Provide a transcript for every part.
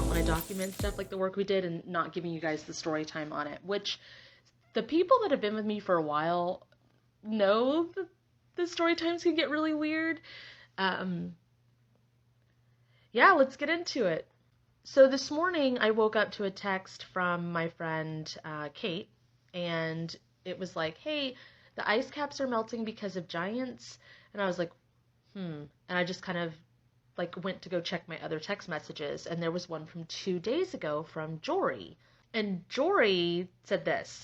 when I document stuff like the work we did and not giving you guys the story time on it, which the people that have been with me for a while know that the story times can get really weird. Yeah, let's get into it. So this morning I woke up to a text from my friend Kate, and it was like, hey, the ice caps are melting because of giants. And I was like, And I just kind of like went to go check my other text messages, and there was one from 2 days ago from Jory. And Jory said this.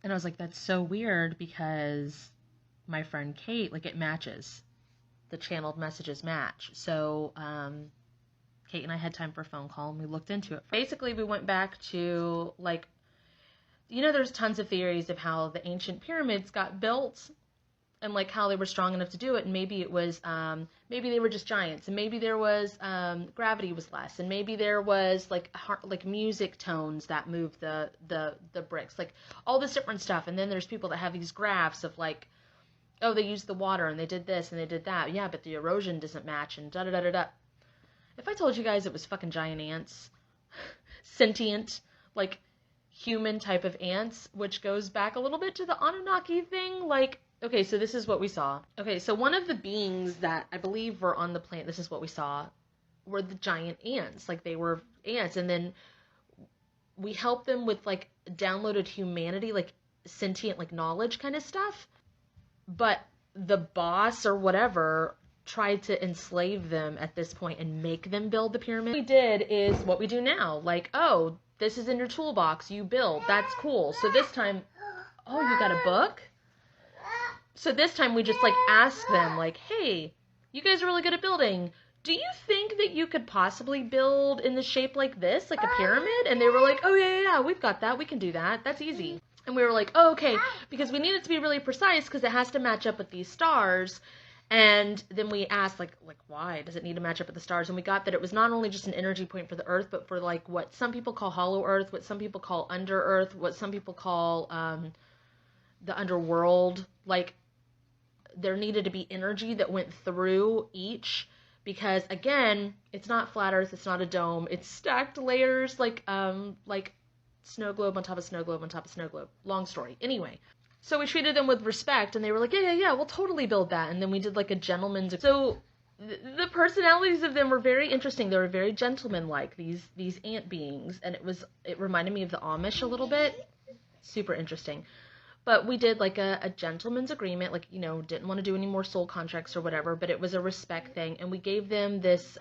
And I was like, that's so weird because my friend Kate, like, it matches. The channeled messages match. So, Kate and I had time for a phone call and we looked into it. Basically, we went back to, like, there's tons of theories of how the ancient pyramids got built and, like, how they were strong enough to do it. And maybe it was, maybe they were just giants. And maybe there was, gravity was less. And maybe there was, like music tones that moved the bricks. Like, all this different stuff. And then there's people that have these graphs of, like, oh, they used the water and they did this and they did that. Yeah, but the erosion doesn't match and da-da-da-da-da. If I told you guys it was fucking giant ants, sentient, like, human type of ants, which goes back a little bit to the Anunnaki thing, like, okay, so this is what we saw. Okay, so one of the beings that I believe were on the planet, this is what we saw, were the giant ants. Like, they were ants, and then we helped them with, like, downloaded humanity, like, sentient, like, knowledge kind of stuff. But the boss or whatever tried to enslave them at this point and make them build the pyramid. What we did is what we do now. Like, oh, this is in your toolbox. You build. That's cool. So this time, oh, you got a book? So this time we just, like, asked them, like, hey, you guys are really good at building. Do you think that you could possibly build in the shape like this, like a pyramid? And they were like, oh, yeah, we've got that. We can do that. That's easy. And we were like, oh, okay, because we need it to be really precise because it has to match up with these stars. And then we asked, like, why does it need to match up with the stars? And we got that it was not only just an energy point for the Earth, but for, like, what some people call hollow Earth, what some people call under Earth, what some people call the underworld. Like, there needed to be energy that went through each because, again, it's not flat Earth, it's not a dome, it's stacked layers, like snow globe on top of snow globe on top of snow globe. Long story. Anyway, so we treated them with respect, and they were like, yeah, we'll totally build that. And then we did, like, a gentleman's. So the personalities of them were very interesting. They were very gentleman-like, these ant beings, and it reminded me of the Amish a little bit. Super interesting. But we did, like, a gentleman's agreement, like, didn't want to do any more soul contracts or whatever, but it was a respect thing, and we gave them this,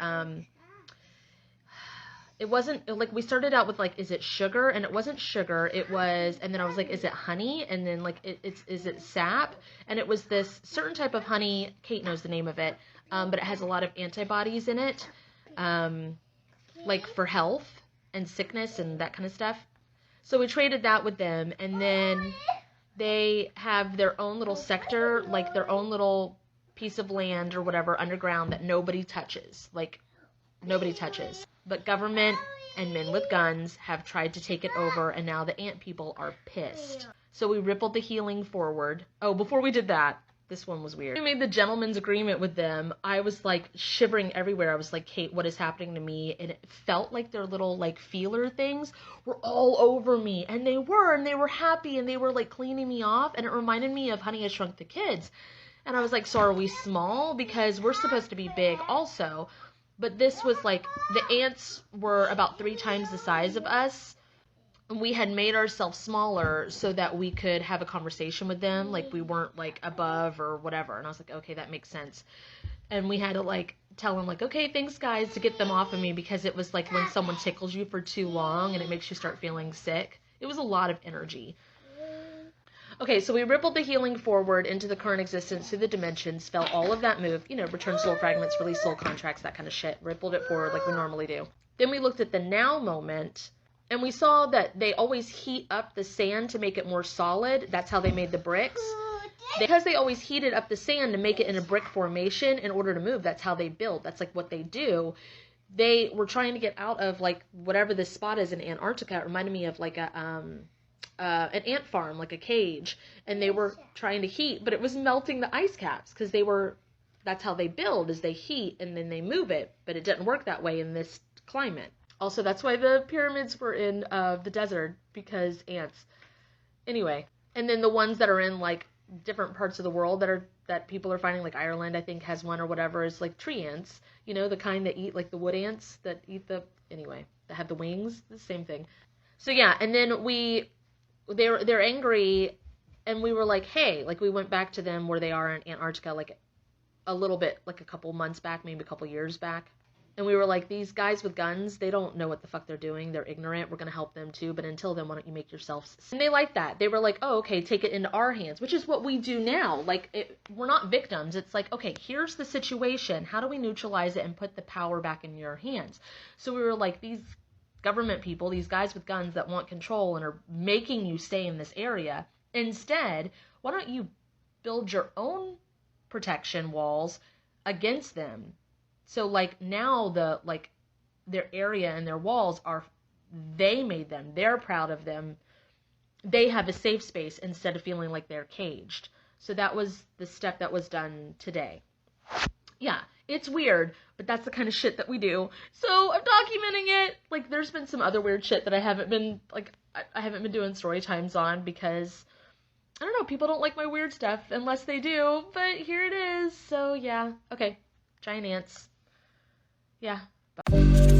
it wasn't, like, we started out with, like, is it sugar? And it wasn't sugar, it was, and then I was like, is it honey? And then, like, is it sap? And it was this certain type of honey, Kate knows the name of it, but it has a lot of antibodies in it, like, for health and sickness and that kind of stuff. So we traded that with them, and then they have their own little sector, like, their own little piece of land or whatever underground that nobody touches, like, nobody touches. But government and men with guns have tried to take it over, and now the ant people are pissed. So we rippled the healing forward. Oh, before we did that, this one was weird. We made the gentleman's agreement with them. I was, like, shivering everywhere. I was like, Kate, what is happening to me? And it felt like their little, like, feeler things were all over me. And they were happy, and they were, like, cleaning me off. And it reminded me of Honey, I Shrunk the Kids. And I was like, so are we small? Because we're supposed to be big also. But this was, like, the ants were about 3 times the size of us. And we had made ourselves smaller so that we could have a conversation with them. Like, we weren't, like, above or whatever. And I was like, okay, that makes sense. And we had to, like, tell them, like, okay, thanks, guys, to get them off of me. Because it was, like, when someone tickles you for too long and it makes you start feeling sick. It was a lot of energy. Okay, so we rippled the healing forward into the current existence through the dimensions, felt all of that move, return soul fragments, release soul contracts, that kind of shit, rippled it forward like we normally do. Then we looked at the now moment, and we saw that they always heat up the sand to make it more solid. That's how they made the bricks. Because they always heated up the sand to make it in a brick formation in order to move, that's how they build. That's, like, what they do. They were trying to get out of, like, whatever this spot is in Antarctica. It reminded me of, like, a an ant farm, like a cage, and they were trying to heat, but it was melting the ice caps because that's how they build, is they heat and then they move it, but it didn't work that way in this climate. Also, that's why the pyramids were in the desert, because ants. Anyway, and then the ones that are in like different parts of the world that people are finding, like Ireland, I think has one or whatever, is like tree ants, the kind that eat like the wood ants that eat that have the wings, the same thing. So yeah, and then they're angry, and we were like, hey, like we went back to them where they are in Antarctica, like a little bit, like a couple months back, maybe a couple years back. And we were like, these guys with guns, they don't know what the fuck they're doing. They're ignorant. We're going to help them too. But until then, why don't you make yourselves... And they like that. They were like, oh, okay, take it into our hands, which is what we do now. Like, we're not victims. It's like, okay, here's the situation. How do we neutralize it and put the power back in your hands? So we were like, these government people, these guys with guns that want control and are making you stay in this area, instead, why don't you build your own protection walls against them? So like now their area and their walls they made them. They're proud of them. They have a safe space instead of feeling like they're caged. So that was the step that was done today. Yeah, it's weird, but that's the kind of shit that we do. So I'm documenting it. Like, there's been some other weird shit that I haven't been doing story times on because, I don't know, people don't like my weird stuff unless they do, but here it is. So yeah, okay, giant ants. Yeah. Bye.